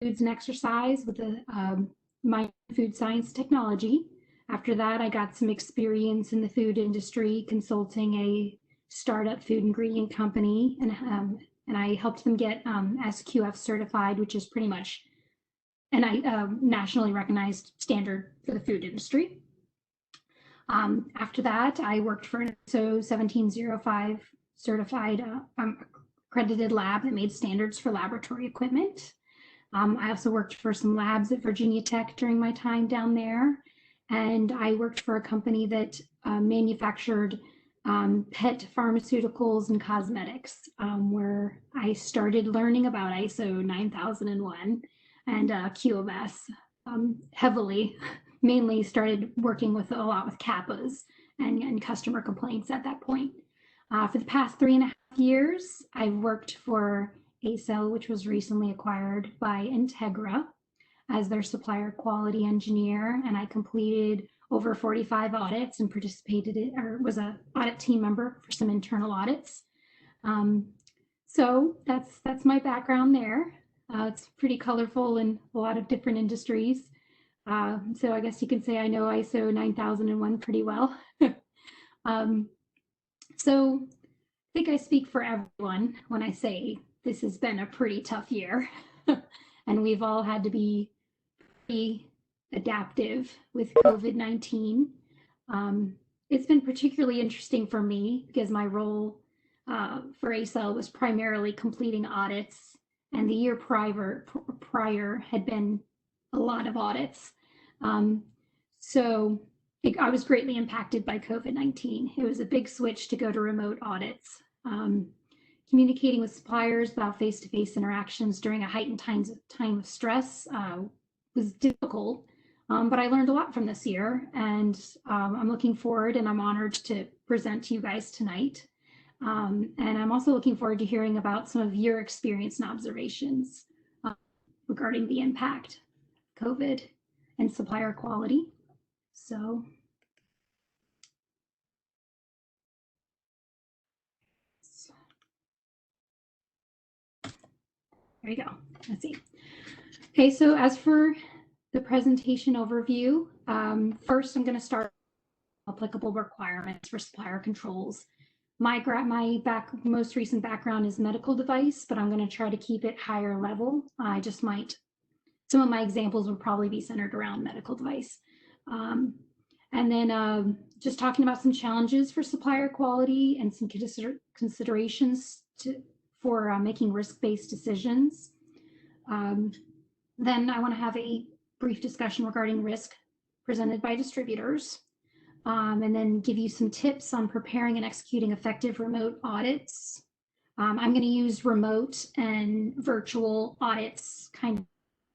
foods and exercise with a minor in food science technology. After that, I got some experience in the food industry, consulting a startup food ingredient company, and I helped them get SQF certified, which is pretty much a nationally recognized standard for the food industry. After that, I worked for an ISO 1705 certified accredited lab that made standards for laboratory equipment. I also worked for some labs at Virginia Tech during my time down there. And I worked for a company that manufactured pet pharmaceuticals and cosmetics, where I started learning about ISO 9001 and QMS heavily. Mainly started working with a lot with CAPAs and customer complaints at that point. For the past 3.5 years, I've worked for ASL, which was recently acquired by Integra, as their supplier quality engineer, and I completed over 45 audits and participated in, or was an audit team member for some internal audits. So that's my background there. It's pretty colorful in a lot of different industries. So I guess you can say I know ISO 9001 pretty well. So I think I speak for everyone when I say this has been a pretty tough year, and we've all had to be pretty adaptive with COVID-19. It's been particularly interesting for me because my role for ASL was primarily completing audits, and the year prior had been a lot of audits. So I was greatly impacted by COVID-19. It was a big switch to go to remote audits. Communicating with suppliers without face-to-face interactions during a heightened time of stress was difficult, but I learned a lot from this year, and I'm looking forward, and I'm honored to present to you guys tonight. And I'm also looking forward to hearing about some of your experience and observations regarding the impact of COVID and supplier quality. So there you go. Let's see. Okay, so as for the presentation overview, first I'm going to start with applicable requirements for supplier controls. My most recent background is medical device, but I'm going to try to keep it higher level. Some of my examples will probably be centered around medical device. And then just talking about some challenges for supplier quality and some considerations for making risk-based decisions. Then I want to have a brief discussion regarding risk presented by distributors, and then give you some tips on preparing and executing effective remote audits. I'm going to use remote and virtual audits kind of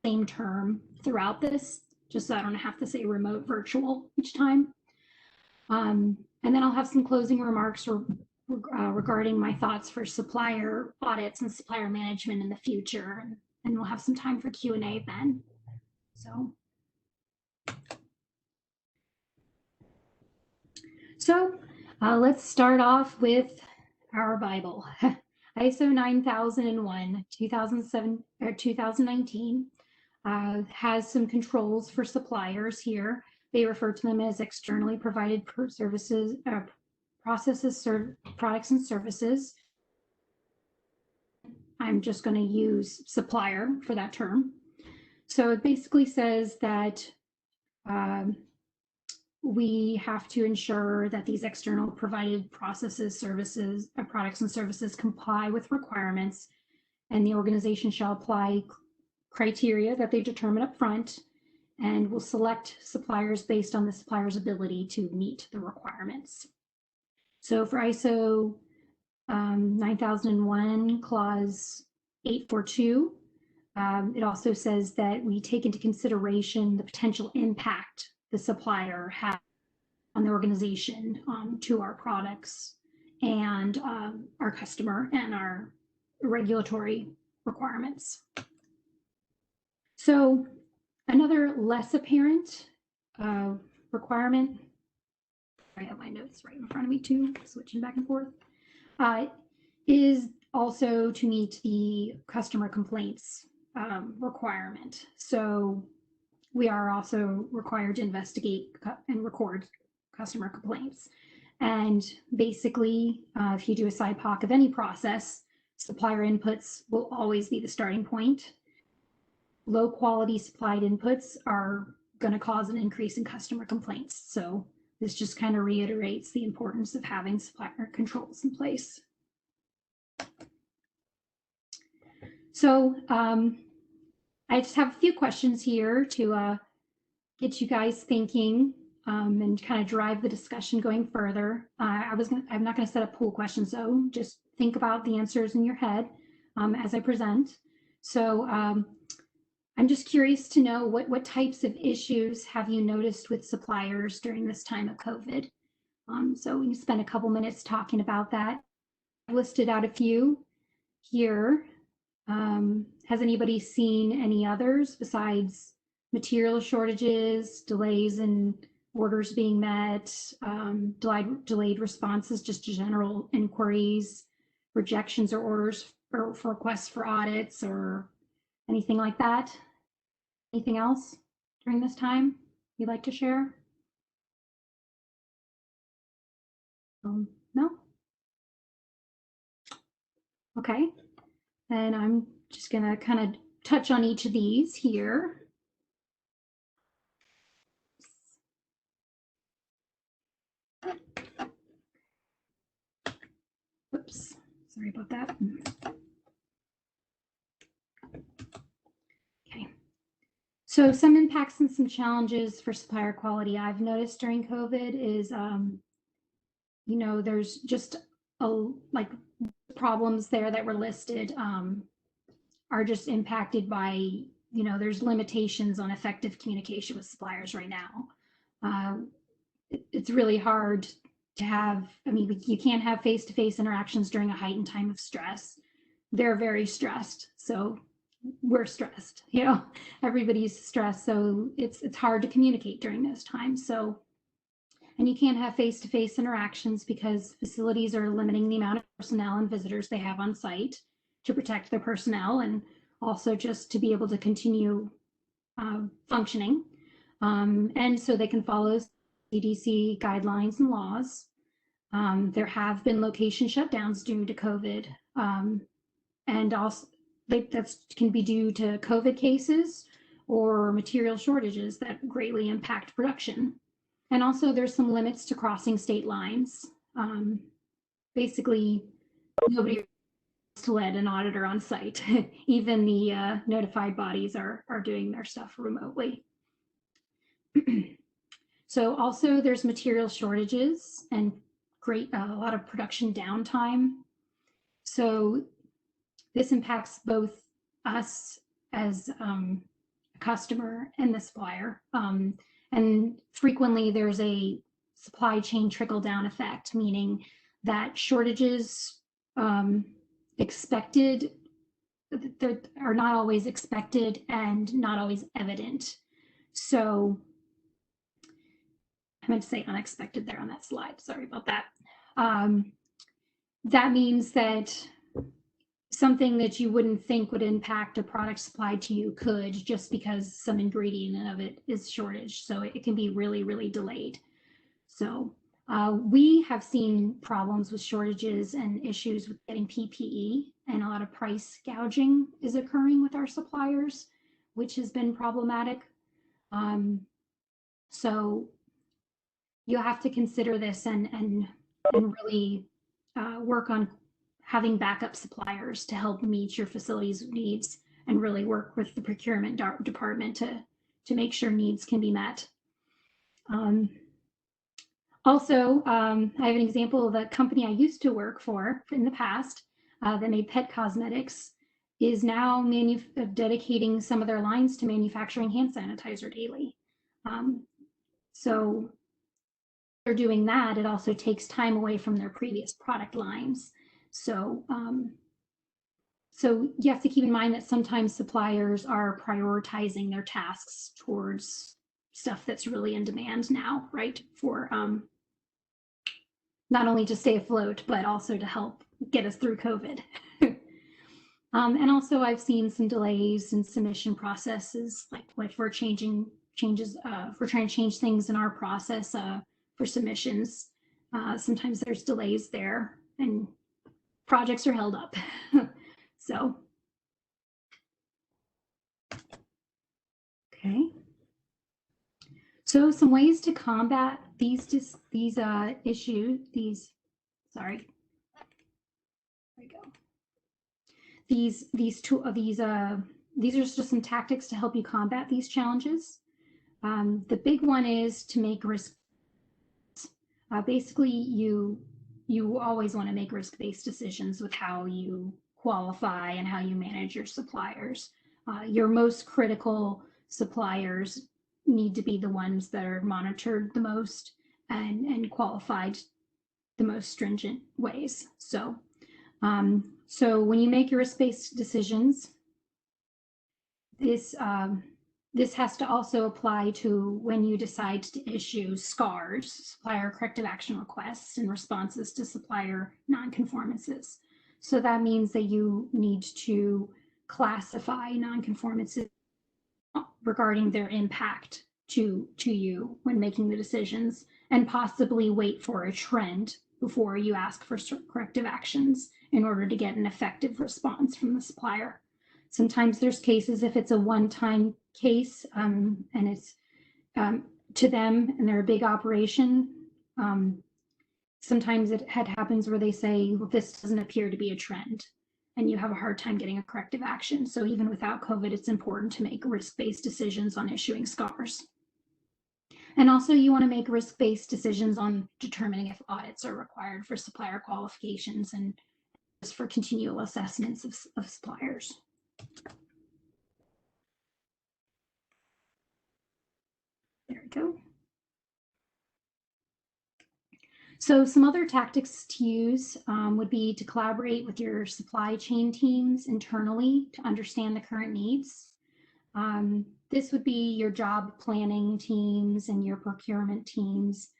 same term throughout this, just so I don't have to say remote virtual each time. And then I'll have some closing remarks regarding my thoughts for supplier audits and supplier management in the future. And we'll have some time for Q&A then. So let's start off with our Bible. ISO 9001, 2019 has some controls for suppliers here. They refer to them as externally provided services, processes, products and services. I'm just going to use supplier for that term. So it basically says that we have to ensure that these external provided processes, services, products and services comply with requirements, and the organization shall apply criteria that they determine up front and will select suppliers based on the supplier's ability to meet the requirements. So for ISO 9001 clause 842, it also says that we take into consideration the potential impact the supplier has on the organization, to our products and our customer and our regulatory requirements. So another less apparent requirement, I have my notes right in front of me too, switching back and forth, is also to meet the customer complaints requirement. So we are also required to investigate and record customer complaints. And basically, if you do a SIPOC of any process, supplier inputs will always be the starting point. Low quality supplied inputs are going to cause an increase in customer complaints. So this just kind of reiterates the importance of having supplier controls in place. So I just have a few questions here to get you guys thinking and kind of drive the discussion going further. I'm not going to set up pool questions though. Just think about the answers in your head as I present. So I'm just curious to know what types of issues have you noticed with suppliers during this time of COVID? So we can spend a couple minutes talking about that. I listed out a few here. Has anybody seen any others besides material shortages, delays in orders being met, delayed responses, just general inquiries, rejections or orders for requests for audits or anything like that? Anything else during this time you'd like to share? No? Okay. And I'm just going to kind of touch on each of these here. Oops, sorry about that. Okay. So some impacts and some challenges for supplier quality I've noticed during COVID is, you know, there's just like problems there that were listed are just impacted by, you know, there's limitations on effective communication with suppliers right now. It's really hard to have, I mean, you can't have face-to-face interactions during a heightened time of stress. They're very stressed, so we're stressed, you know, everybody's stressed, so it's hard to communicate during those times. So, and you can't have face-to-face interactions because facilities are limiting the amount of personnel and visitors they have on site to protect their personnel and also just to be able to continue functioning. And so they can follow CDC guidelines and laws. There have been location shutdowns due to COVID, and also that can be due to COVID cases or material shortages that greatly impact production. And also there's some limits to crossing state lines. Basically, nobody wants to let an auditor on site. Even the notified bodies are doing their stuff remotely. So also there's material shortages and a lot of production downtime. So this impacts both us as a customer and the supplier. And frequently there's a supply chain trickle down effect, meaning that shortages expected are not always expected and not always evident. So I meant to say unexpected there on that slide. Sorry about that. That means that something that you wouldn't think would impact a product supplied to you could, just because some ingredient of it is shortage. So it can be really, really delayed. So we have seen problems with shortages and issues with getting PPE, and a lot of price gouging is occurring with our suppliers, which has been problematic. So you have to consider this and really work on having backup suppliers to help meet your facility's needs, and really work with the procurement department to make sure needs can be met. Also, I have an example of a company I used to work for in the past that made pet cosmetics is now dedicating some of their lines to manufacturing hand sanitizer daily. So they're doing that. It also takes time away from their previous product lines. So, so you have to keep in mind that sometimes suppliers are prioritizing their tasks towards stuff that's really in demand now, right? For not only to stay afloat, but also to help get us through COVID. And also I've seen some delays in submission processes, like if we're if we're trying to change things in our process for submissions. Sometimes there's delays there and projects are held up. So, okay. So some ways to combat these issues, sorry, there we go. These are just some tactics to help you combat these challenges. The big one is to make risk. Basically, you always want to make risk-based decisions with how you qualify and how you manage your suppliers. Your most critical suppliers need to be the ones that are monitored the most and qualified the most stringent ways. So, so when you make your risk-based decisions, this has to also apply to when you decide to issue SCARs, supplier corrective action requests, in responses to supplier nonconformances. So that means that you need to classify nonconformances regarding their impact to you when making the decisions, and possibly wait for a trend before you ask for corrective actions in order to get an effective response from the supplier. Sometimes there's cases if it's a one-time case and it's to them and they're a big operation. Sometimes it happens where they say, well, this doesn't appear to be a trend, and you have a hard time getting a corrective action. So even without COVID, it's important to make risk-based decisions on issuing SCARs. And also you want to make risk-based decisions on determining if audits are required for supplier qualifications and for continual assessments of suppliers. There we go. So some other tactics to use would be to collaborate with your supply chain teams internally to understand the current needs. This would be your job planning teams and your procurement teams,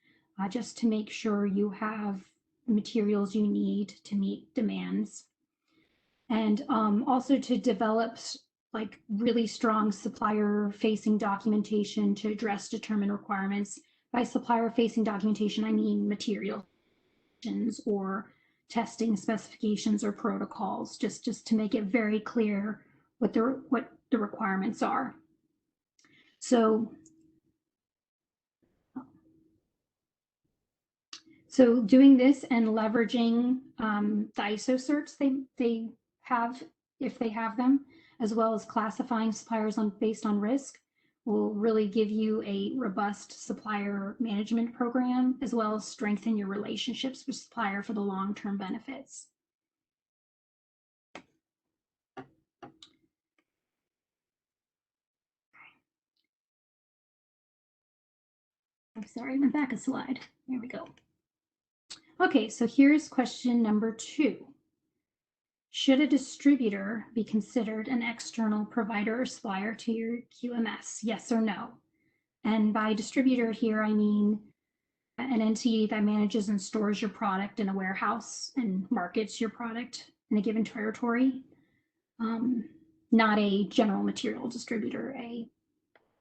just to make sure you have the materials you need to meet demands. And also to develop like really strong supplier facing documentation to address determined requirements. By supplier facing documentation, I mean material or testing specifications or protocols, just to make it very clear what the requirements are. So doing this and leveraging the ISO certs they have, if they have them, as well as classifying suppliers based on risk, will really give you a robust supplier management program, as well as strengthen your relationships with supplier for the long-term benefits. I'm sorry, I went back a slide. There we go. Okay, so here's question number 2. Should a distributor be considered an external provider or supplier to your QMS? Yes or no? And by distributor here, I mean an entity that manages and stores your product in a warehouse and markets your product in a given territory. Not a general material distributor, a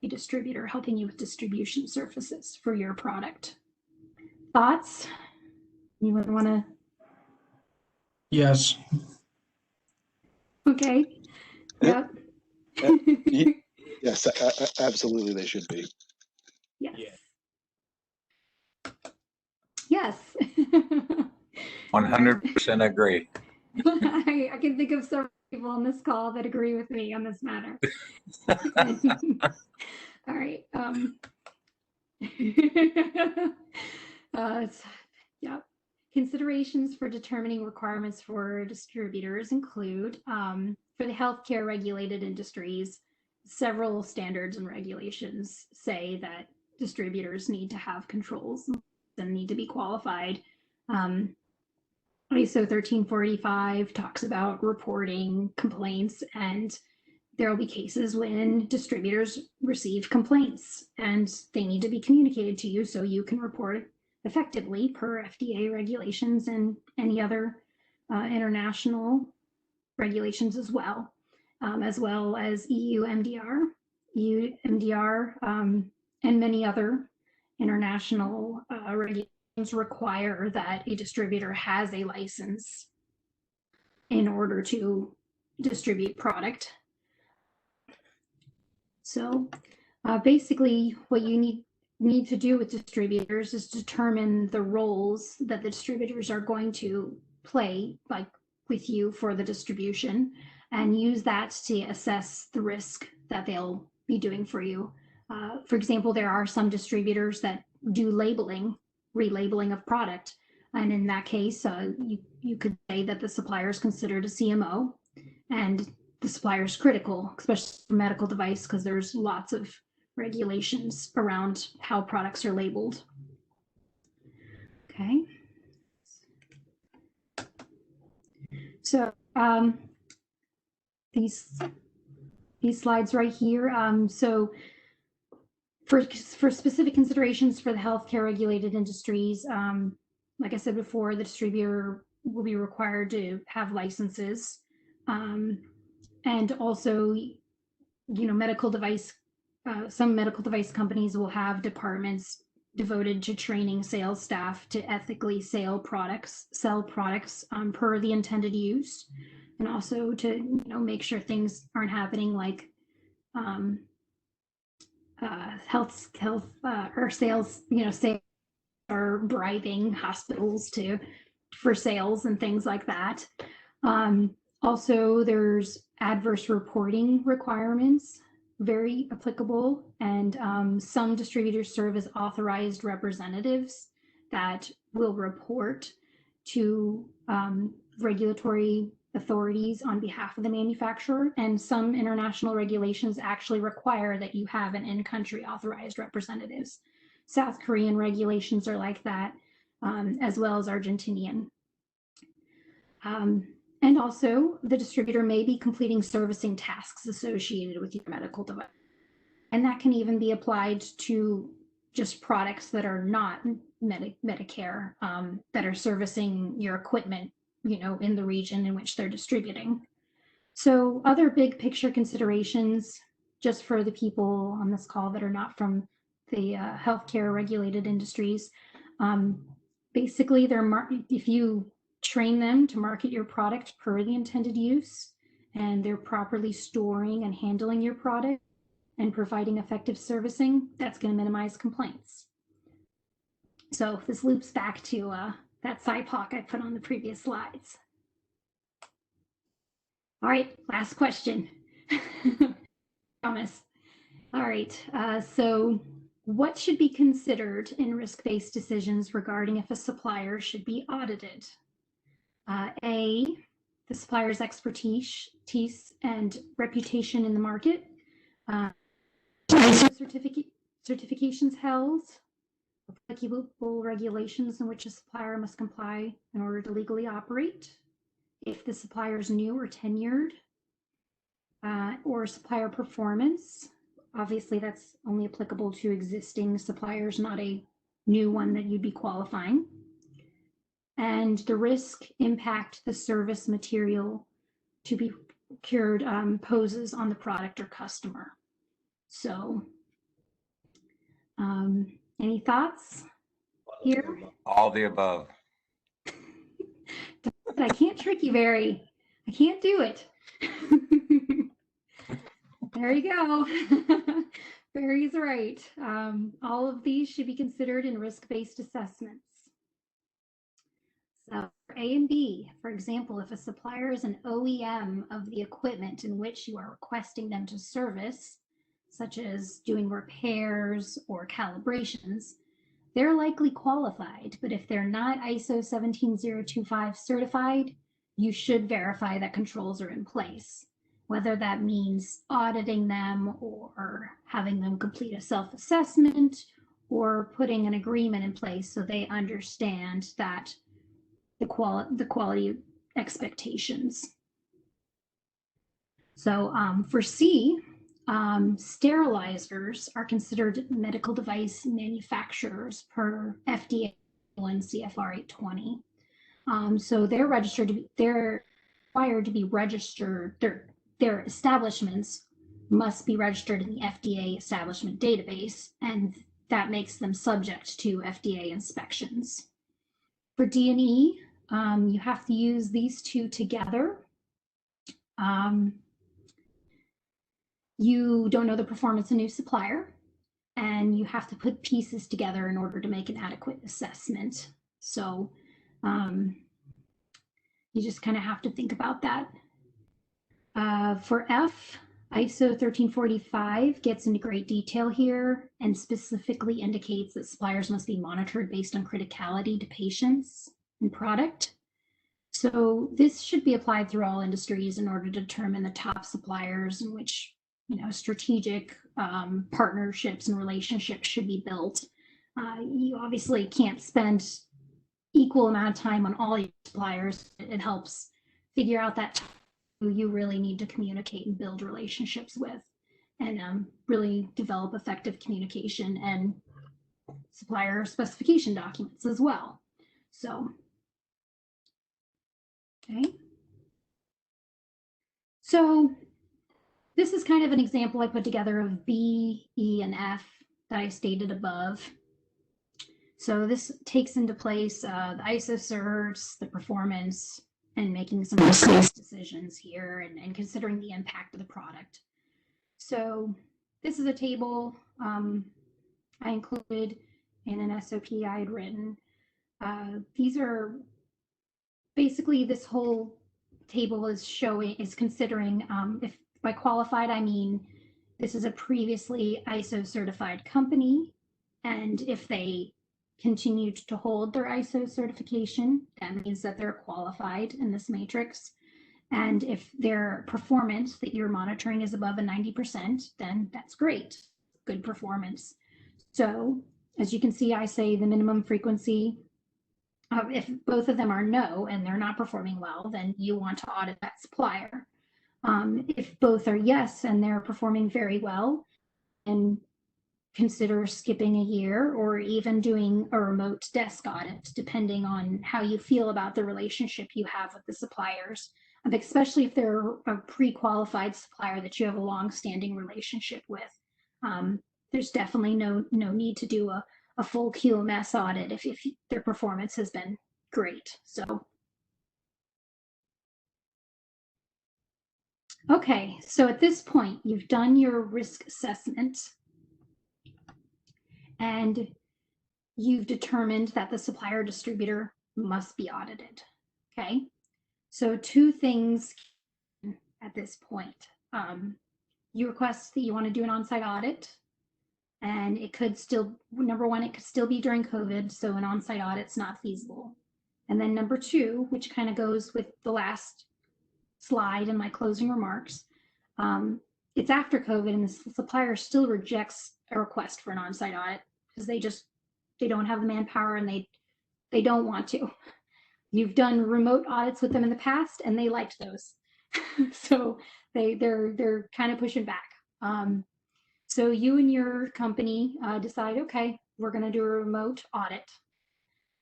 distributor helping you with distribution services for your product. Thoughts? You would want to? Yes. Okay. Yep. Yes, absolutely they should be. Yes. Yes. 100% agree. I can think of several people on this call that agree with me on this matter. All right. Yeah. Considerations for determining requirements for distributors include, for the healthcare regulated industries, several standards and regulations say that distributors need to have controls and need to be qualified. ISO 13485 talks about reporting complaints, and there will be cases when distributors receive complaints and they need to be communicated to you so you can report effectively per FDA regulations and any other international regulations as well as EU MDR, and many other international regulations require that a distributor has a license in order to distribute product. So basically what you need to do with distributors is determine the roles that the distributors are going to play, like with you for the distribution, and use that to assess the risk that they'll be doing for you. For example, there are some distributors that do relabeling of product. And in that case, you could say that the supplier is considered a CMO, and the supplier is critical, especially for medical device, because there's lots of regulations around how products are labeled. Okay. So these slides right here. So for specific considerations for the healthcare regulated industries, like I said before, the distributor will be required to have licenses, and also, medical device. Some medical device companies will have departments devoted to training sales staff to ethically sell products per the intended use, and also to make sure things aren't happening like health or sales, sales or bribing hospitals for sales and things like that. Also, there's adverse reporting requirements, very applicable, and some distributors serve as authorized representatives that will report to regulatory authorities on behalf of the manufacturer, and some international regulations actually require that you have an in-country authorized representatives. South Korean regulations are like that, as well as Argentinian. And also, the distributor may be completing servicing tasks associated with your medical device. And that can even be applied to just products that are not Medicare, that are servicing your equipment, in the region in which they're distributing. So other big picture considerations, just for the people on this call that are not from the healthcare regulated industries, basically if you train them to market your product per the intended use, and they're properly storing and handling your product and providing effective servicing, that's going to minimize complaints. So this loops back to that SIPOC I put on the previous slides. All right, last question. Promise. All right, so what should be considered in risk-based decisions regarding if a supplier should be audited? A, the supplier's expertise and reputation in the market, ISO certifications held, applicable regulations in which a supplier must comply in order to legally operate, if the supplier is new or tenured, or supplier performance. Obviously, that's only applicable to existing suppliers, not a new one that you'd be qualifying. And the risk impact the service material to be procured poses on the product or customer. So, any thoughts here? All the above. I can't trick you, Barry. I can't do it. There you go. Barry's right. All of these should be considered in risk-based assessments. So for A and B, for example, if a supplier is an OEM of the equipment in which you are requesting them to service, such as doing repairs or calibrations, they're likely qualified, but if they're not ISO 17025 certified, you should verify that controls are in place, whether that means auditing them or having them complete a self-assessment or putting an agreement in place so they understand that the quality expectations. So for C, sterilizers are considered medical device manufacturers per FDA and CFR 820. So they're registered, they're required to be registered, their establishments must be registered in the FDA establishment database, and that makes them subject to FDA inspections. For D&E, you have to use these two together. You don't know the performance of a new supplier, and you have to put pieces together in order to make an adequate assessment. So you just kind of have to think about that. For F, ISO 1345 gets into great detail here and specifically indicates that suppliers must be monitored based on criticality to patients and product. So this should be applied through all industries in order to determine the top suppliers in which, you know, strategic partnerships and relationships should be built. You obviously can't spend equal amount of time on all your suppliers. It helps figure out that who you really need to communicate and build relationships with, and really develop effective communication and supplier specification documents as well. So, okay. So this is kind of an example I put together of B, E, and F that I stated above. So this takes into place the ISO certs, the performance, and making some decisions here and considering the impact of the product. So this is a table I included in an SOP I had written. These are basically, this whole table is considering, if by qualified I mean this is a previously ISO certified company, and if they continued to hold their ISO certification, that means that they're qualified in this matrix. And if their performance that you're monitoring is above a 90%, then that's great, good performance. So as you can see, I say the minimum frequency, if both of them are no and they're not performing well, then you want to audit that supplier. If both are yes and they're performing very well, and consider skipping a year or even doing a remote desk audit, depending on how you feel about the relationship you have with the suppliers, especially if they're a pre-qualified supplier that you have a long-standing relationship with. There's definitely no need to do a full QMS audit if their performance has been great. So, okay, so at this point, you've done your risk assessment and you've determined that the supplier distributor must be audited. Okay, so two things at this point. You request that you want to do an on-site audit, and it could still, number one, it could still be during COVID, so an on-site audit's not feasible. And then number two, which kind of goes with the last slide in my closing remarks, it's after COVID and the supplier still rejects a request for an on-site audit because they don't have the manpower and they don't want to. You've done remote audits with them in the past and they liked those. So they're kind of pushing back. So you and your company decide, okay, we're going to do a remote audit.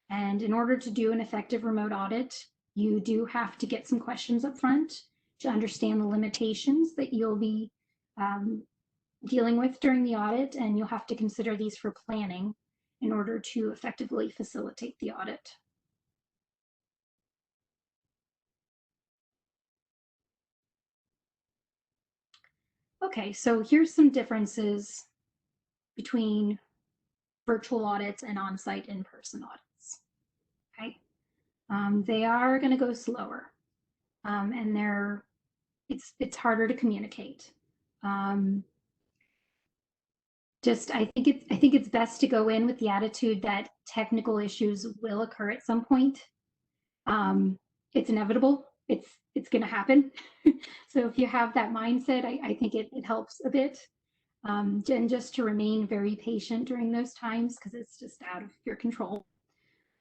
And in order to do an effective remote audit, you do have to get some questions up front to understand the limitations that you'll be dealing with during the audit, and you'll have to consider these for planning in order to effectively facilitate the audit. Okay, so here's some differences between virtual audits and on-site in-person audits. Okay, they are going to go slower, and it's harder to communicate. I think it's best to go in with the attitude that technical issues will occur at some point. It's inevitable. It's going to happen. So if you have that mindset, I think it helps a bit. And just to remain very patient during those times because it's just out of your control.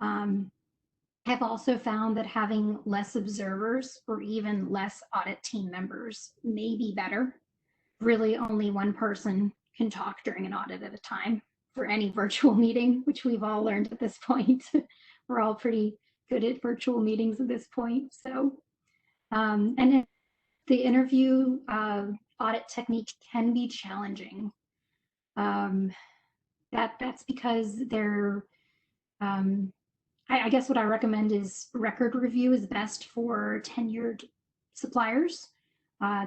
I've also found that having less observers or even less audit team members may be better. Really, only one person can talk during an audit at a time for any virtual meeting, which we've all learned at this point. We're all pretty good at virtual meetings at this point. So And the interview audit technique can be challenging. That's because they're, I guess what I recommend is record review is best for tenured suppliers.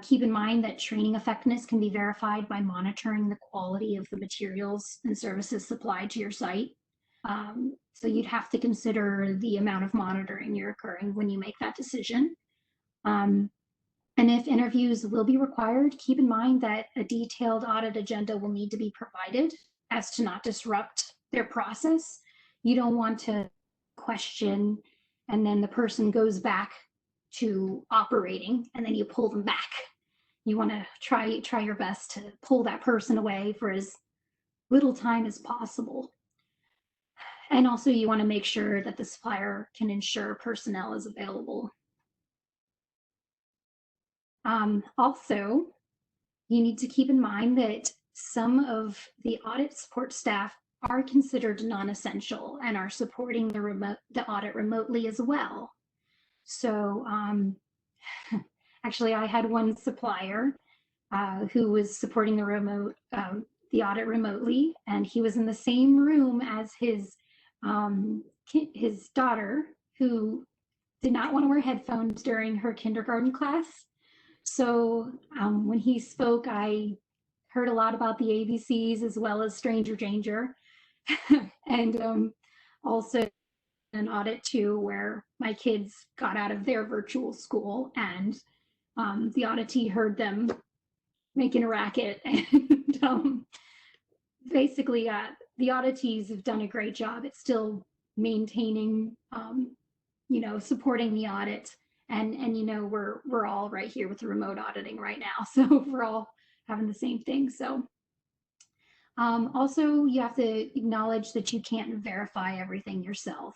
Keep in mind that training effectiveness can be verified by monitoring the quality of the materials and services supplied to your site. So you'd have to consider the amount of monitoring you're occurring when you make that decision. And if interviews will be required, keep in mind that a detailed audit agenda will need to be provided as to not disrupt their process. You don't want to question and then the person goes back to operating and then you pull them back. You want to try your best to pull that person away for as little time as possible. And also you want to make sure that the supplier can ensure personnel is available. Also, you need to keep in mind that some of the audit support staff are considered non-essential and are supporting the audit remotely as well. So actually I had one supplier who was supporting the audit remotely, and he was in the same room as his daughter, who did not want to wear headphones during her kindergarten class. So when he spoke, I heard a lot about the ABCs as well as stranger danger. And also an audit too, where my kids got out of their virtual school and the auditee heard them making a racket. And basically the auditees have done a great job at still maintaining, supporting the audit. And we're all right here with the remote auditing right now. So we're all having the same thing. So also you have to acknowledge that you can't verify everything yourself.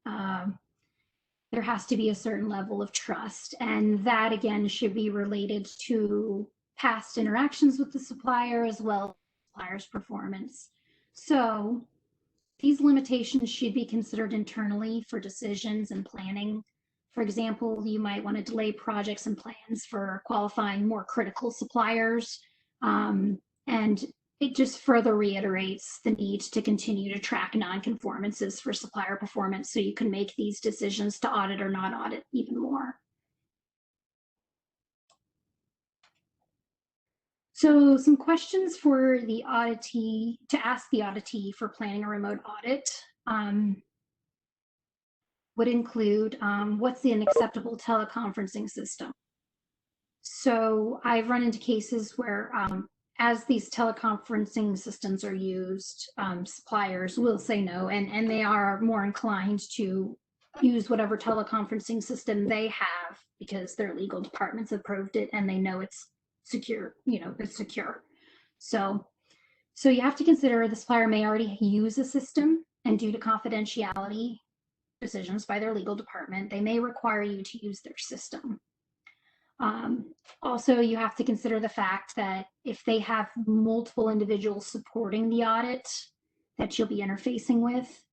There has to be a certain level of trust, and that again should be related to past interactions with the supplier as well as the supplier's performance. So these limitations should be considered internally for decisions and planning. For example, you might want to delay projects and plans for qualifying more critical suppliers. And it just further reiterates the need to continue to track non-conformances for supplier performance so you can make these decisions to audit or not audit even more. So some questions for the auditee, to ask the auditee for planning a remote audit would include, what's an acceptable teleconferencing system? So I've run into cases where as these teleconferencing systems are used, suppliers will say no, and they are more inclined to use whatever teleconferencing system they have because their legal departments approved it and they know it's secure, it's secure. So you have to consider the supplier may already use a system, and due to confidentiality decisions by their legal department, they may require you to use their system. Also, you have to consider the fact that if they have multiple individuals supporting the audit that you'll be interfacing with,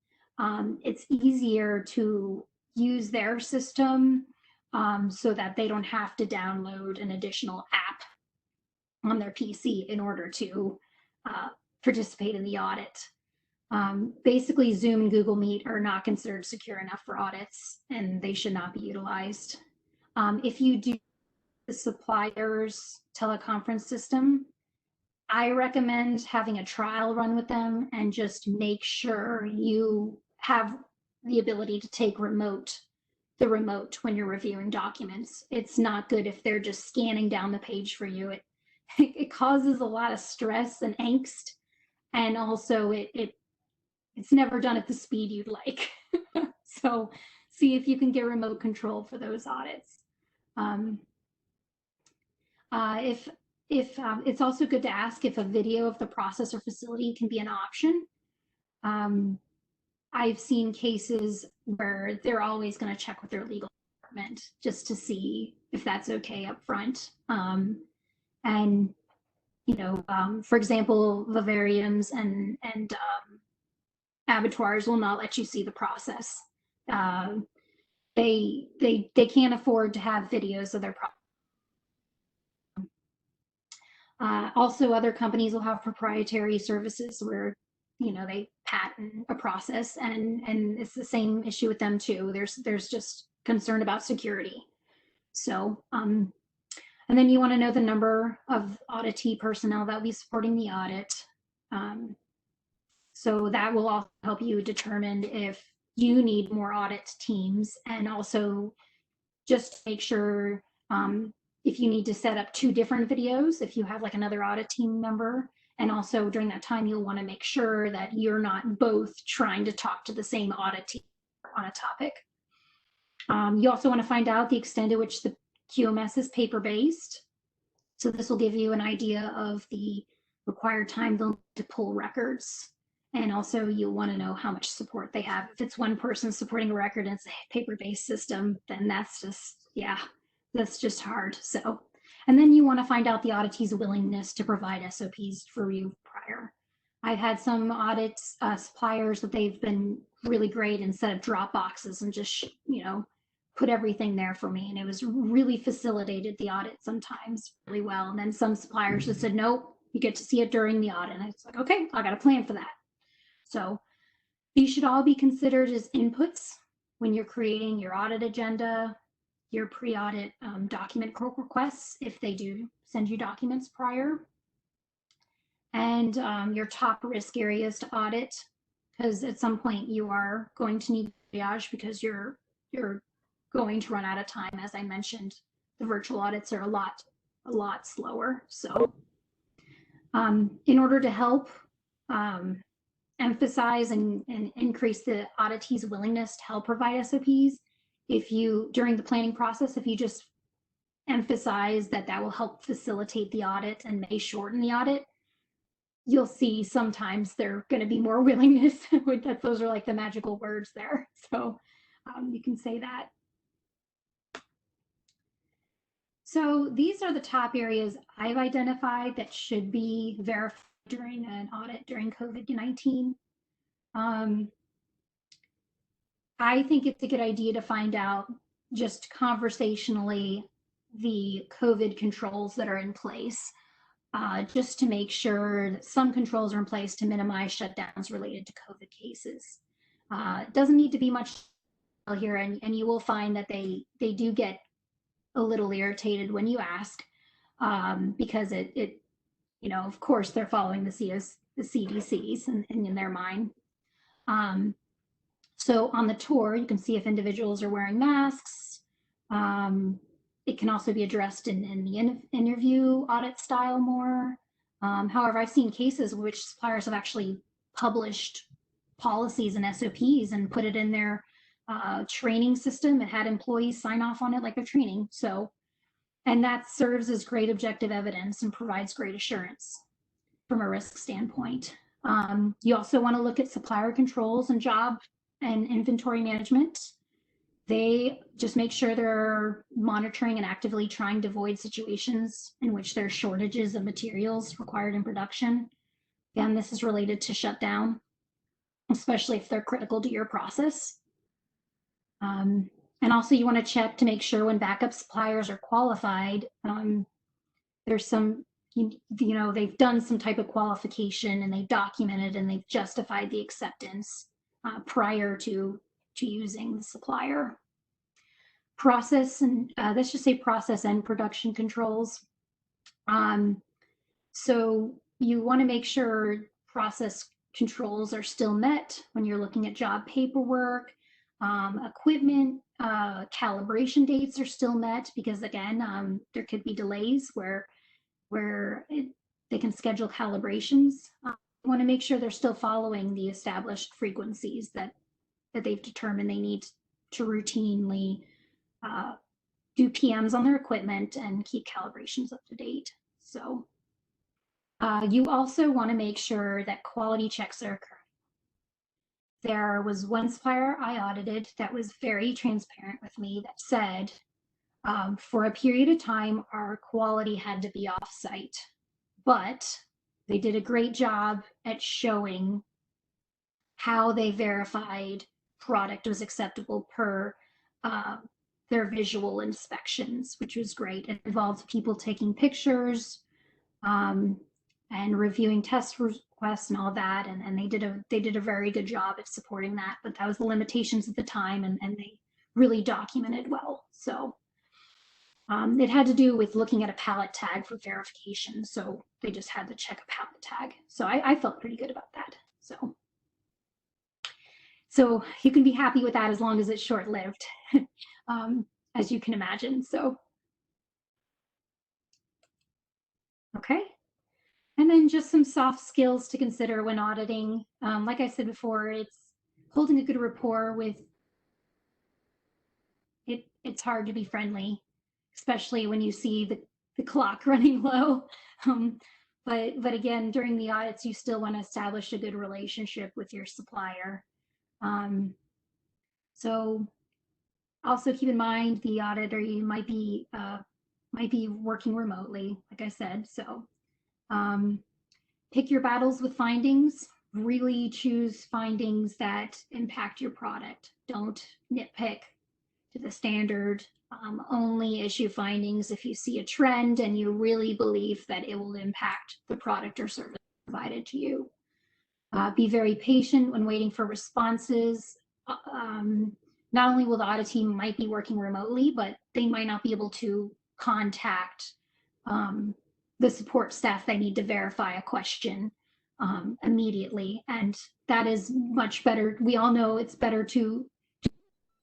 it's easier to use their system so that they don't have to download an additional app on their PC in order to participate in the audit. Basically, Zoom and Google Meet are not considered secure enough for audits, and they should not be utilized. If you do the supplier's teleconference system, I recommend having a trial run with them and just make sure you have the ability to take the remote when you're reviewing documents. It's not good if they're just scanning down the page for you. It causes a lot of stress and angst, and also it's never done at the speed you'd like. So see if you can get remote control for those audits. If it's also good to ask if a video of the process or facility can be an option. I've seen cases where they're always going to check with their legal department just to see if that's okay up front. And for example, vivariums and abattoirs will not let you see the process. they can't afford to have videos of their product. Also, other companies will have proprietary services where, you know, they patent a process, and it's the same issue with them too. There's just concern about security. So, and then you want to know the number of auditee personnel that will be supporting the audit. So that will also help you determine if you need more audit teams, and also just make sure if you need to set up 2 different videos, if you have like another audit team member. And also during that time, you'll want to make sure that you're not both trying to talk to the same audit team on a topic. You also want to find out the extent to which the QMS is paper-based. So this will give you an idea of the required time to pull records. And also you'll want to know how much support they have. If it's one person supporting a record and it's a paper-based system, then that's just, yeah, that's just hard. So, and then you want to find out the auditee's willingness to provide SOPs for review prior. I've had some audit suppliers that they've been really great and set up drop boxes and just, you know, put everything there for me. And it was really facilitated the audit sometimes really well. And then some suppliers that said, nope, you get to see it during the audit. And it's like, okay, I got a plan for that. So these should all be considered as inputs when you're creating your audit agenda, your pre-audit document requests, if they do send you documents prior, and your top risk areas to audit, because at some point you are going to need triage because you're going to run out of time. As I mentioned, the virtual audits are a lot slower. So in order to help emphasize and increase the auditee's willingness to help provide SOPs, if you, during the planning process, if you just emphasize that will help facilitate the audit and may shorten the audit, you'll see sometimes there's going to be more willingness. Those are like the magical words there. So you can say that. So these are the top areas I've identified that should be verified during an audit during COVID-19. I think it's a good idea to find out just conversationally the COVID controls that are in place, just to make sure that some controls are in place to minimize shutdowns related to COVID cases. It doesn't need to be much here, and you will find that they do get a little irritated when you ask, because it you know, of course they're following the CDCs in their mind. So on the tour, you can see if individuals are wearing masks. It can also be addressed in the interview audit style more. However, I've seen cases in which suppliers have actually published policies and SOPs and put it in their training system and had employees sign off on it like they're training. So, and that serves as great objective evidence and provides great assurance from a risk standpoint. You also want to look at supplier controls and job and inventory management. They just make sure they're monitoring and actively trying to avoid situations in which there are shortages of materials required in production. Again, this is related to shutdown, especially if they're critical to your process. And also you want to check to make sure when backup suppliers are qualified, there's some, you know, they've done some type of qualification and they've documented and they've justified the acceptance prior to using the supplier. Process and let's just say process and production controls. So you want to make sure process controls are still met when you're looking at job paperwork, equipment, calibration dates are still met, because again, there could be delays where they can schedule calibrations. You want to make sure they're still following the established frequencies that they've determined they need to routinely do PMs on their equipment and keep calibrations up to date. So you also want to make sure that quality checks are occurring. There was one supplier I audited that was very transparent with me that said, for a period of time, our quality had to be off-site, but they did a great job at showing how they verified product was acceptable per their visual inspections, which was great. It involved people taking pictures and reviewing test requests and all that, and they did a very good job at supporting that. But that was the limitations at the time, and they really documented well. So it had to do with looking at a pallet tag for verification. So they just had to check a pallet tag. So I felt pretty good about that. So you can be happy with that as long as it's short-lived, as you can imagine. So, okay. And then just some soft skills to consider when auditing. Like I said before, it's holding a good rapport with it. It's hard to be friendly, especially when you see the clock running low. But again, during the audits, you still want to establish a good relationship with your supplier. So also keep in mind the auditor, you might be working remotely, like I said. So pick your battles with findings. Really choose findings that impact your product. Don't nitpick to the standard. Only issue findings if you see a trend and you really believe that it will impact the product or service provided to you. Be very patient when waiting for responses. Not only will the audit team might be working remotely, but they might not be able to contact the support staff they need to verify a question immediately. And that is much better. We all know it's better to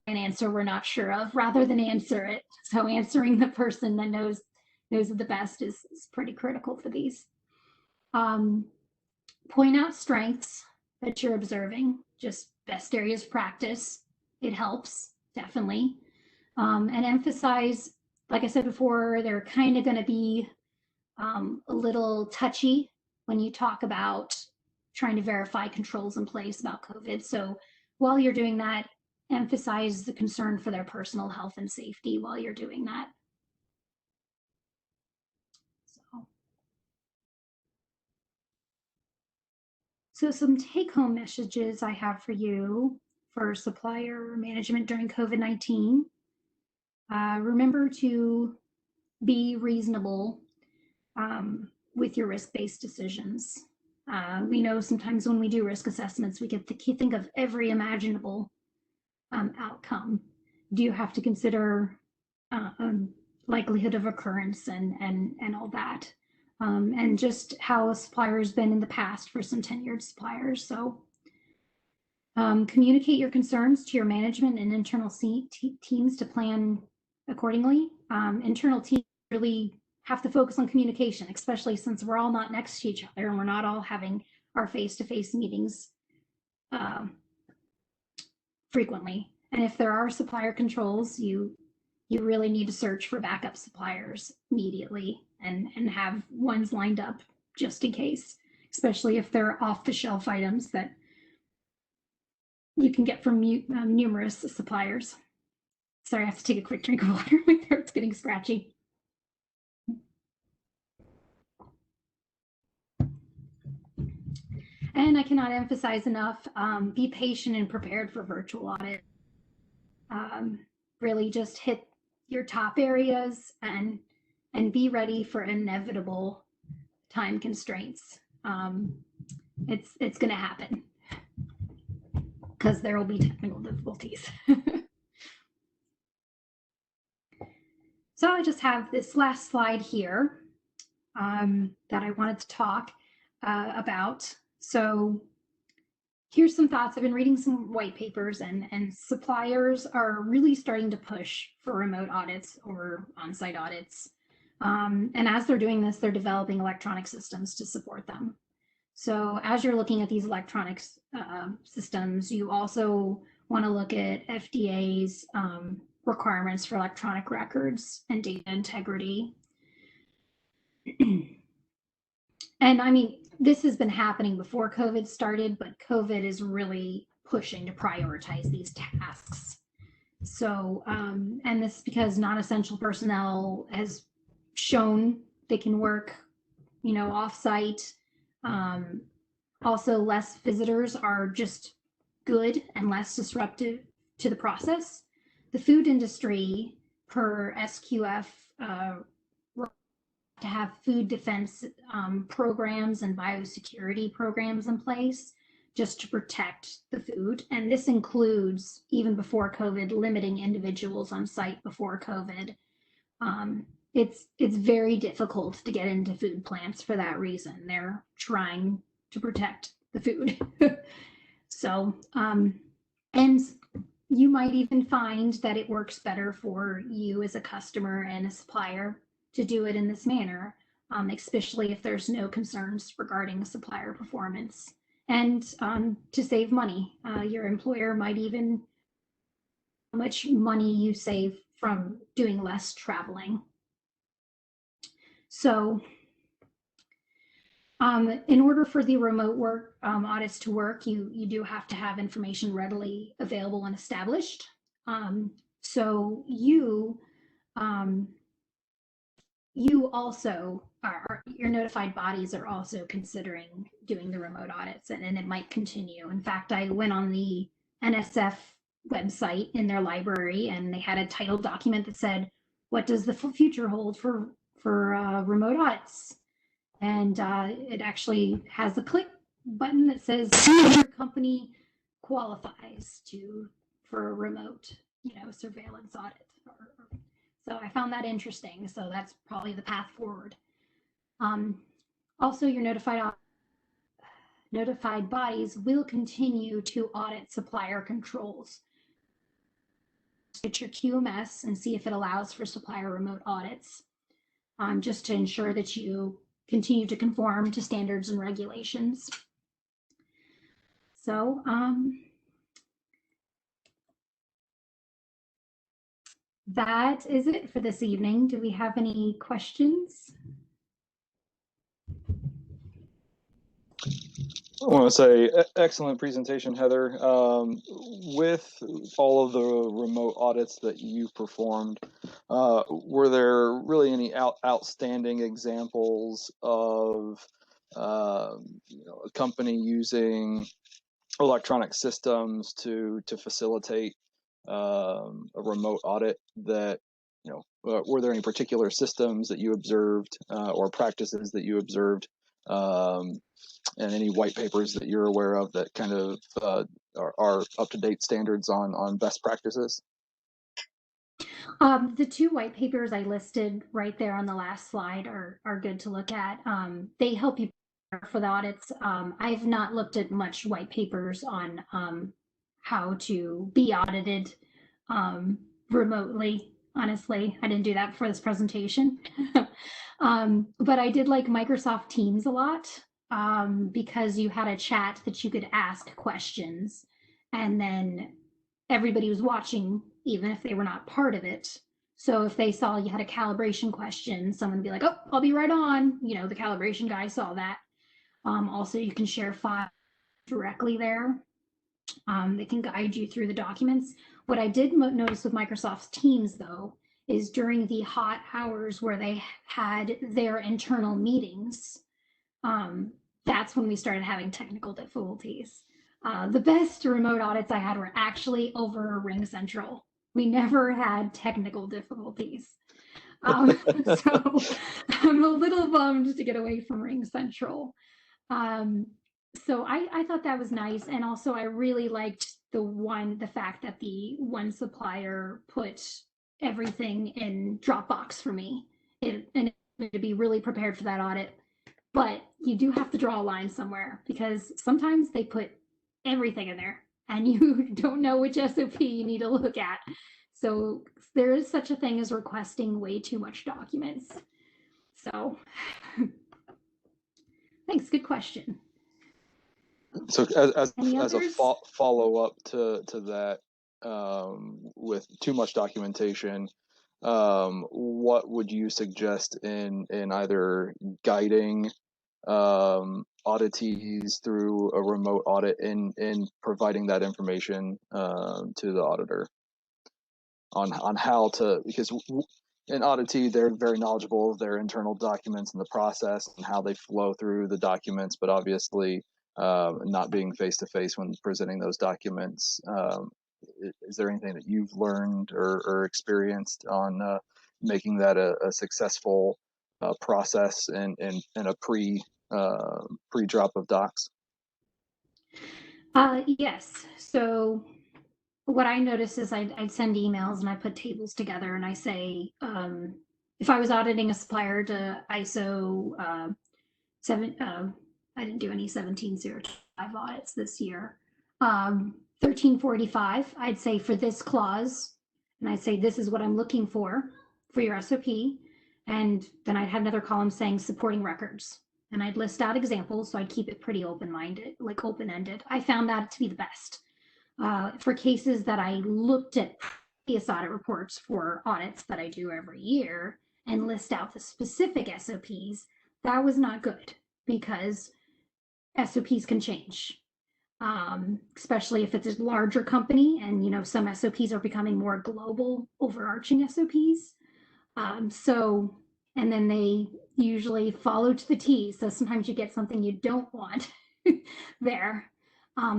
an answer we're not sure of rather than answer it. So answering the person that knows it the best is pretty critical for these. Point out strengths that you're observing, just best areas of practice. It helps, definitely. And emphasize, like I said before, they're kind of going to be a little touchy when you talk about trying to verify controls in place about COVID. So while you're doing that, emphasize the concern for their personal health and safety while you're doing that. So some take-home messages I have for you for supplier management during COVID-19. Remember to be reasonable with your risk-based decisions. We know sometimes when we do risk assessments, we get to think of every imaginable outcome. Do you have to consider likelihood of occurrence and all that? And just how a supplier has been in the past for some tenured suppliers. So communicate your concerns to your management and internal teams to plan accordingly. Internal teams really have to focus on communication, especially since we're all not next to each other and we're not all having our face-to-face meetings frequently. And if there are supplier controls, you really need to search for backup suppliers immediately and have ones lined up just in case, especially if they're off-the-shelf items that you can get from numerous suppliers. Sorry, I have to take a quick drink of water. My throat's getting scratchy. And I cannot emphasize enough, be patient and prepared for virtual audit. Really just hit your top areas and be ready for inevitable time constraints. It's going to happen because there will be technical difficulties. So I just have this last slide here that I wanted to talk about. So here's some thoughts. I've been reading some white papers and suppliers are really starting to push for remote audits or on-site audits. And as they're doing this, they're developing electronic systems to support them. So as you're looking at these electronic systems, you also want to look at FDA's requirements for electronic records and data integrity. And I mean, this has been happening before COVID started, but COVID is really pushing to prioritize these tasks. So, and this is because non-essential personnel has shown they can work, off-site. Also, less visitors are just good and less disruptive to the process. the food industry per SQF to have food defense programs and biosecurity programs in place just to protect the food. And this includes, even before COVID, limiting individuals on site before COVID. It's very difficult to get into food plants for that reason. They're trying to protect the food. So, and you might even find that it works better for you as a customer and a supplier to do it in this manner, especially if there's no concerns regarding supplier performance. And to save money, your employer might even how much money you save from doing less traveling. So in order for the remote work audits to work, you do have to have information readily available and established. So you also your notified bodies are also considering doing the remote audits, and it might continue. In fact, I went on the NSF website in their library, and they had a title document that said, "What does the future hold for remote audits?" And it actually has a click button that says your company qualifies for a remote, surveillance audit. So I found that interesting. So that's probably the path forward. Also, your notified bodies will continue to audit supplier controls. Get your QMS and see if it allows for supplier remote audits, just to ensure that you continue to conform to standards and regulations. So, that is it for this evening. Do we have any questions? I want to say excellent presentation, Heather. With all of the remote audits that you performed, were there really any outstanding examples of a company using electronic systems to facilitate a remote audit that, were there any particular systems that you observed or practices that you observed, and any white papers that you're aware of that kind of are up-to-date standards on best practices? The two white papers I listed right there on the last slide are good to look at. They help you for the audits. I've not looked at much white papers on how to be audited remotely. Honestly, I didn't do that for this presentation. But I did like Microsoft Teams a lot, because you had a chat that you could ask questions, and then everybody was watching, even if they were not part of it. So if they saw you had a calibration question, someone would be like, "Oh, I'll be right on." The calibration guy saw that. Also, you can share files directly there. They can guide you through the documents. What I did notice with Microsoft Teams, though, is during the hot hours where they had their internal meetings, that's when we started having technical difficulties. The best remote audits I had were actually over Ring Central. We never had technical difficulties. So I'm a little bummed to get away from Ring Central. So I thought that was nice. And also I really liked the fact that the one supplier put everything in Dropbox for me. And to be really prepared for that audit. But you do have to draw a line somewhere, because sometimes they put everything in there and you don't know which SOP you need to look at. So there is such a thing as requesting way too much documents. So thanks, good question. So as a follow-up to that, with too much documentation, what would you suggest in either guiding auditees through a remote audit and providing that information to the auditor on how to, because an auditee, they're very knowledgeable of their internal documents and the process and how they flow through the documents, but obviously not being face-to-face when presenting those documents, is there anything that you've learned or experienced on making that a successful process and a pre-drop of docs? Yes. So what I noticed is I'd send emails and I put tables together and I say, if I was auditing a supplier to ISO I didn't do any 17025 audits this year. 1345, I'd say for this clause, and I'd say this is what I'm looking for your SOP. And then I'd have another column saying supporting records. And I'd list out examples, so I'd keep it pretty open-minded, like open-ended. I found that to be the best. For cases that I looked at previous audit reports for audits that I do every year and list out the specific SOPs, that was not good because SOPs can change, especially if it's a larger company and some SOPs are becoming more global, overarching SOPs. And then they usually follow to the T. So sometimes you get something you don't want there.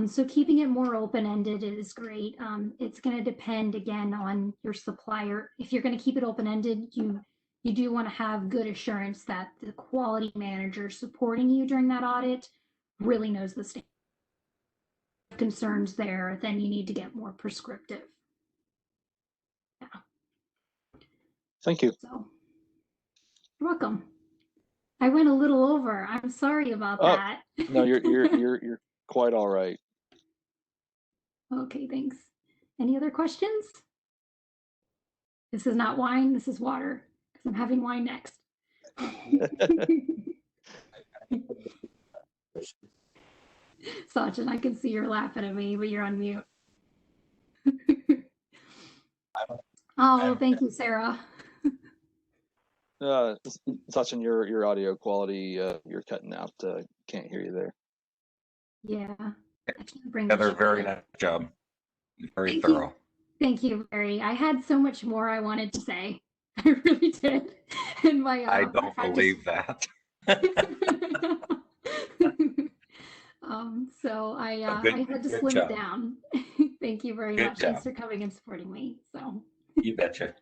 So keeping it more open-ended is great. It's going to depend again on your supplier. If you're going to keep it open-ended, you do want to have good assurance that the quality manager supporting you during that audit really knows the standard. If concerns there, then you need to get more prescriptive. Yeah. Thank you. So, you're welcome. I went a little over. I'm sorry about that. No, you're quite all right. Okay, thanks. Any other questions? This is not wine, this is water, because I'm having wine next. Sachin, I can see you're laughing at me, but you're on mute. Oh, thank you, Sarah. Sachin, your audio quality, you're cutting out. Can't hear you there. Yeah. I can't bring Heather, the very nice job. Very Thank thorough. you. Thank you, Barry. I had so much more I wanted to say. I really did. And my I don't believe that. So I had to good slim job. it down. Thank you very Good much. job. Thanks for coming and supporting me. So You betcha.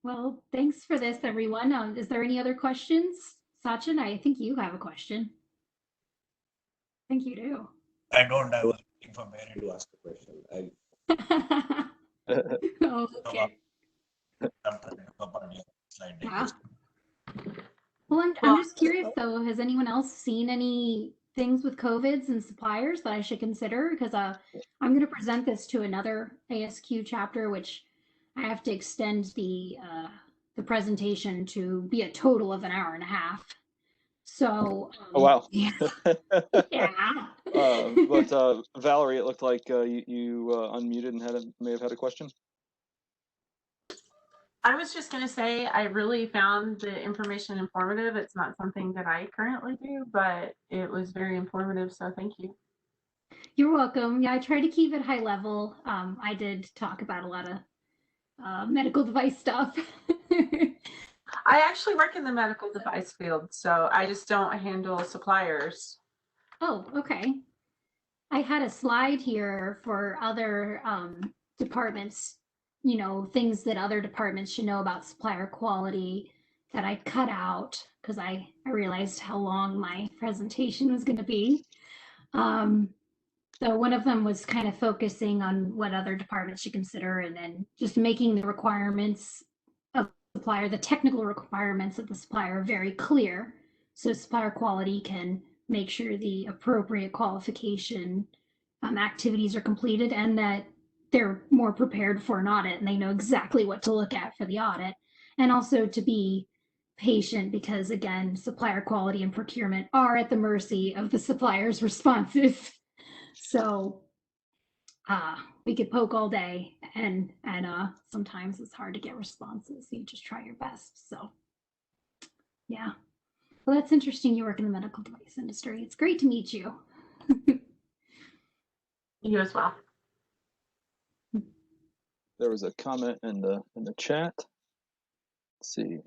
well, thanks for this, everyone. Is there any other questions? Sachin, I think you have a question. I think you do. I don't. I was waiting for Mary to ask a question. Okay. Slide Yeah. deck. Well, I'm just curious though, has anyone else seen any things with COVIDs and suppliers that I should consider? Because I'm going to present this to another ASQ chapter, which I have to extend the presentation to be a total of an hour and a half. So Oh wow. yeah. But Valerie, it looked like you unmuted and may have had a question. I was just going to say, I really found the information informative. It's not something that I currently do, but it was very informative. So thank you. You're welcome. Yeah, I try to keep it high level. I did talk about a lot of medical device stuff. I actually work in the medical device field, so I just don't handle suppliers. Oh, okay. I had a slide here for other departments, things that other departments should know about supplier quality that I cut out because I realized how long my presentation was going to be. So one of them was kind of focusing on what other departments should consider and then just making the requirements of the supplier, the technical requirements of the supplier very clear so supplier quality can make sure the appropriate qualification activities are completed and that they're more prepared for an audit and they know exactly what to look at for the audit. And also to be patient because, again, supplier quality and procurement are at the mercy of the supplier's responses. So we could poke all day and sometimes it's hard to get responses. So you just try your best. So yeah. Well, that's interesting. You work in the medical device industry. It's great to meet you. You as well. There was a comment in the chat. Let's see.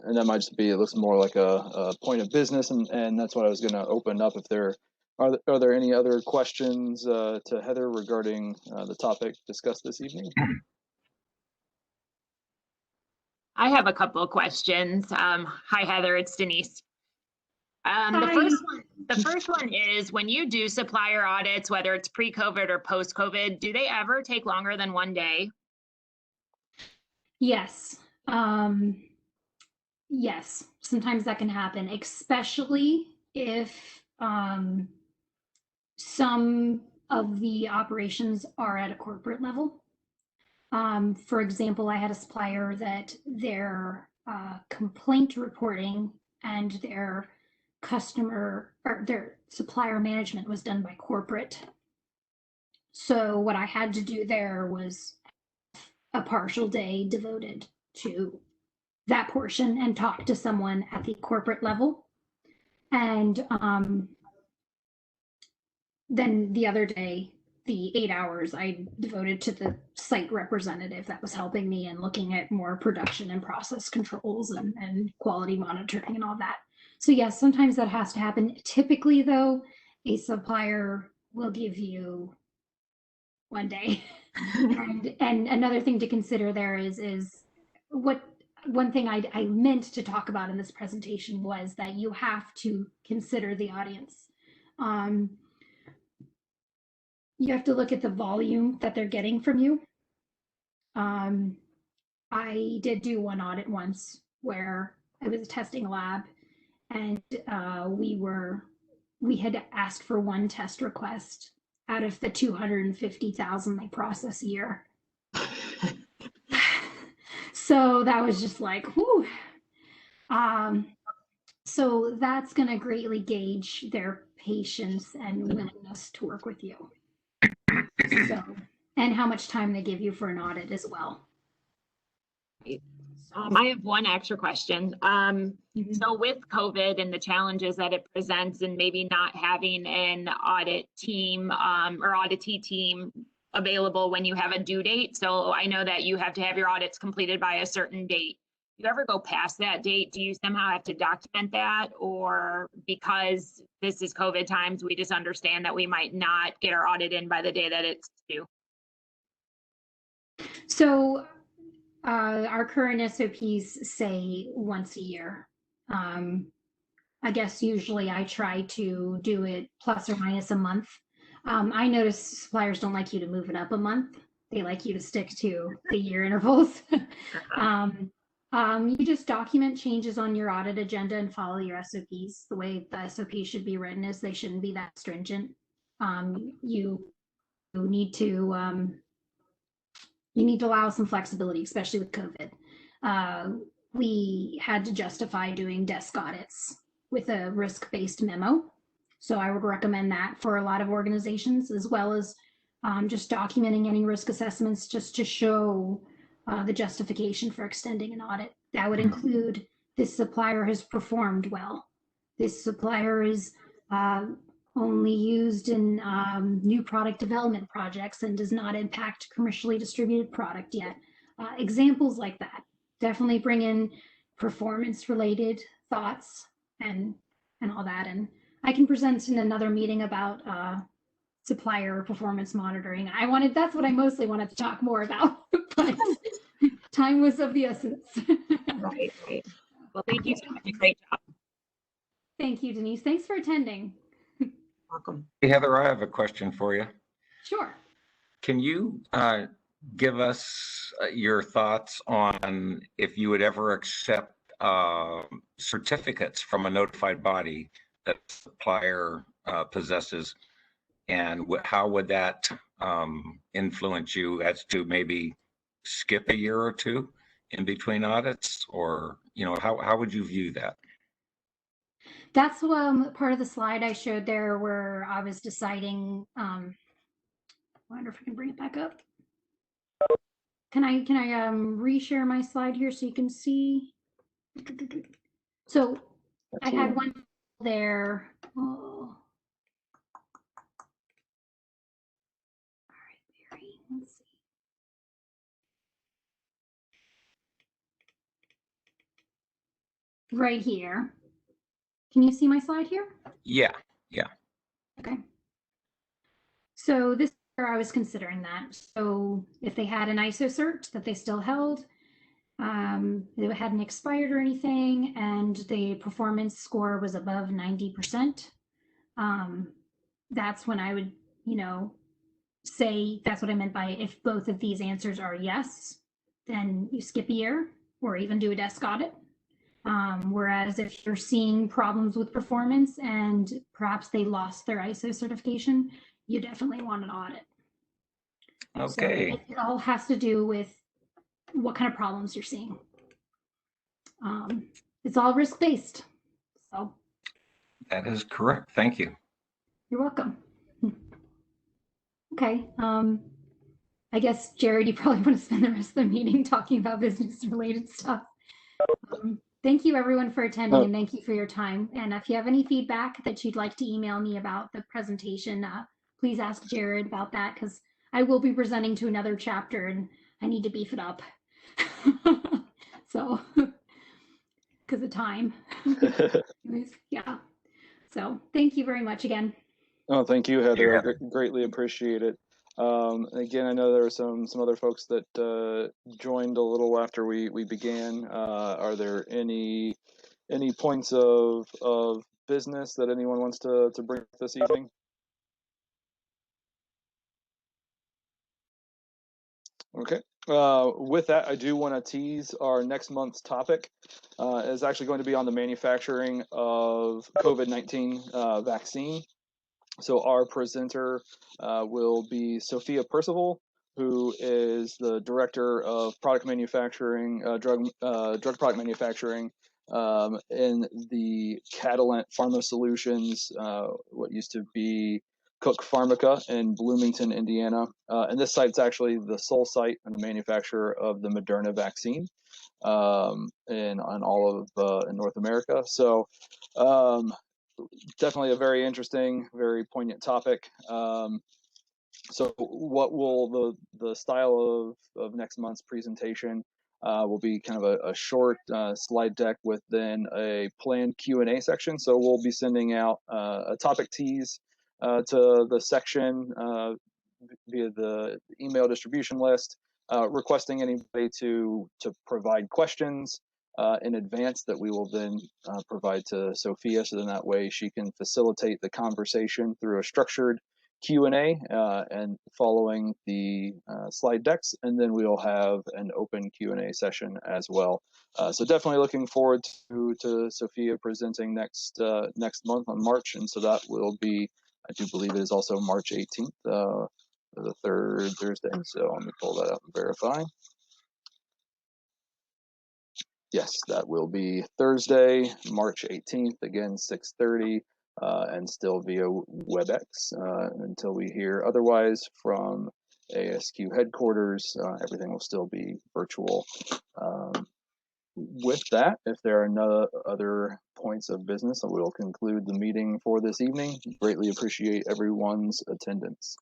And that might just be, it looks more like a point of business, and that's what I was going to open up. If there are there any other questions to Heather regarding the topic discussed this evening? I have a couple of questions. Hi, Heather, it's Denise. The first one is, when you do supplier audits, whether it's pre-COVID or post-COVID, do they ever take longer than 1 day? Yes. Yes, sometimes that can happen, especially if some of the operations are at a corporate level. For example, I had a supplier that their complaint reporting and their customer or their supplier management was done by corporate. So what I had to do there was a partial day devoted to that portion and talk to someone at the corporate level. And then the other day, the 8 hours I devoted to the site representative that was helping me and looking at more production and process controls and quality monitoring and all that. So yes, sometimes that has to happen. Typically though, a supplier will give you 1 day. and another thing to consider there is what one thing I meant to talk about in this presentation was that you have to consider the audience. You have to look at the volume that they're getting from you. I did do one audit once where I was testing a lab, and we had asked for one test request out of the 250,000 they process a year. So that was just like, whew. So that's going to greatly gauge their patience and willingness to work with you. So, and how much time they give you for an audit as well. I have one extra question. So with COVID and the challenges that it presents, and maybe not having an audit team or auditee team available when you have a due date. So I know that you have to have your audits completed by a certain date. You ever go past that date? Do you somehow have to document that? Or because this is COVID times, we just understand that we might not get our audit in by the day that it's due? So our current SOPs say once a year. I guess usually I try to do it plus or minus a month. I notice suppliers don't like you to move it up a month. They like you to stick to the year intervals. You just document changes on your audit agenda and follow your SOPs. The way the SOPs should be written is they shouldn't be that stringent. You need to allow some flexibility, especially with COVID. We had to justify doing desk audits with a risk-based memo. So I would recommend that for a lot of organizations, as well as just documenting any risk assessments just to show the justification for extending an audit. That would include this supplier has performed well. This supplier is only used in new product development projects and does not impact commercially distributed product yet. Examples like that. Definitely bring in performance-related thoughts and all that. And I can present in another meeting about supplier performance monitoring. That's what I mostly wanted to talk more about, but time was of the essence. Right. Well, thank you so much. Great job. Thank you, Denise. Thanks for attending. Welcome. Hey, Heather, I have a question for you. Sure. Can you give us your thoughts on if you would ever accept certificates from a notified body that the supplier possesses, and how would that influence you as to maybe skip a year or two in between audits, or how would you view that? That's part of the slide I showed there where I was deciding. I wonder if I can bring it back up. Can I reshare my slide here so you can see? So I had one there. Oh. All right, Barry, let's see. right here. Can you see my slide here? Yeah. Okay. So this is where I was considering that. So if they had an ISO cert that they still held, it hadn't expired or anything, and the performance score was above 90%, that's when I would, say that's what I meant by if both of these answers are yes, then you skip a year or even do a desk audit. Whereas if you're seeing problems with performance and perhaps they lost their ISO certification, you definitely want an audit. Okay. So it all has to do with what kind of problems you're seeing. It's all risk-based. So That is correct. Thank you. you're welcome. Okay. I guess, Jared, you probably want to spend the rest of the meeting talking about business-related stuff. Thank you, everyone, for attending, and thank you for your time. And if you have any feedback that you'd like to email me about the presentation, please ask Jared about that, because I will be presenting to another chapter, and I need to beef it up. So, because of time. Yeah. So, thank you very much again. Oh, thank you, Heather. Yeah. I greatly appreciate it. Again, I know there were some other folks that joined a little after we began. Are there any points of business that anyone wants to bring up this evening? Okay. With that, I do want to tease our next month's topic. Is actually going to be on the manufacturing of COVID-19 vaccine. So our presenter will be Sophia Percival, who is the director of product manufacturing, drug product manufacturing in the Catalent Pharma Solutions, what used to be Cook Pharmica in Bloomington, Indiana. And this site's actually the sole site and manufacturer of the Moderna vaccine in all of in North America. So definitely a very interesting, very poignant topic. So what will the style of next month's presentation will be kind of a short slide deck with then a planned Q&A section. So we'll be sending out a topic tease to the section via the email distribution list, requesting anybody to provide questions in advance that we will then provide to Sophia, so then that way she can facilitate the conversation through a structured Q&A and following the slide decks, and then we'll have an open Q&A session as well. So definitely looking forward to Sophia presenting next month on March, and so that will be, I do believe it is also March 18th, the third Thursday. So let me pull that up and verify. Yes, that will be Thursday, March 18th, again, 6:30, and still via WebEx until we hear otherwise from ASQ headquarters. Everything will still be virtual. With that, if there are no other points of business, I will conclude the meeting for this evening. Greatly appreciate everyone's attendance.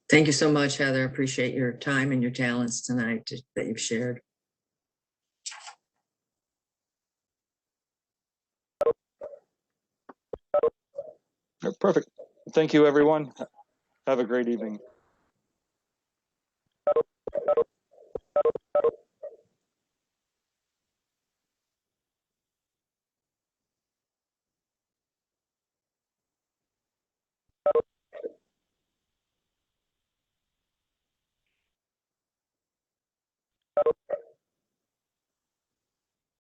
Thank you so much, Heather. Appreciate your time and your talents tonight that you've shared. Perfect. Thank you, everyone. Have a great evening.